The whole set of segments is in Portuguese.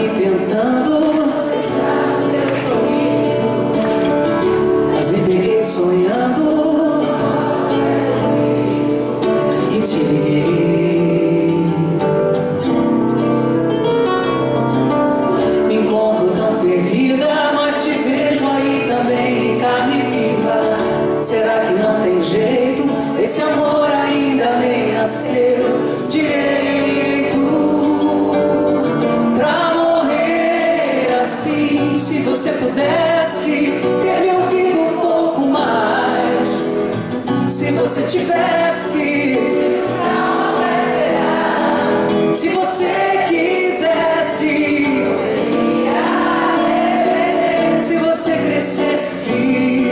aqui tentando, mas me peguei sonhando e te liguei. Me encontro tão ferida, mas te vejo aí também, carne viva. Será que não tem jeito? Esse amor ainda nem nasceu direito pra morrer assim. Se você pudesse ter me ouvido um pouco mais, se você tivesse calma pra esperar, se você quisesse, se você crescesse,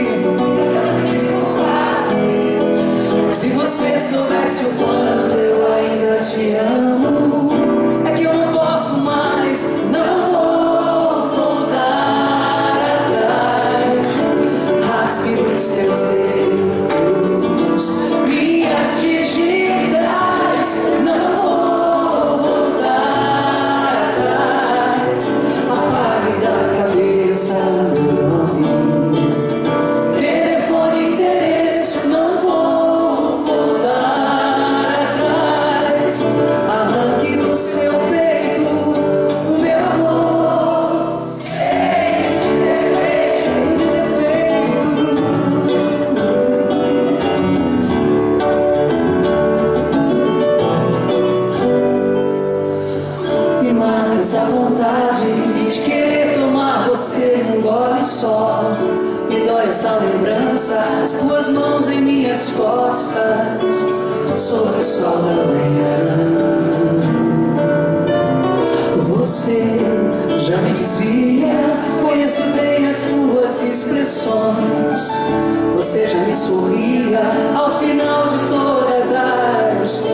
se você soubesse o quanto eu ainda te amo. É que eu não posso mais, não vou voltar atrás. Raspe os teus dedos, minhas digitais. Não vou voltar atrás. Apague da cabeça meu nome, telefone, endereço. Não vou voltar atrás. Arranque do seu peito o meu amor, cheio de defeito. Me mata essa vontade de querer tomar você num gole só. Me dói essa lembrança, as tuas mãos em minhas costas, sob o sol da manhã. Você já me dizia, conheço bem as tuas expressões. Você já me sorria ao final de todas as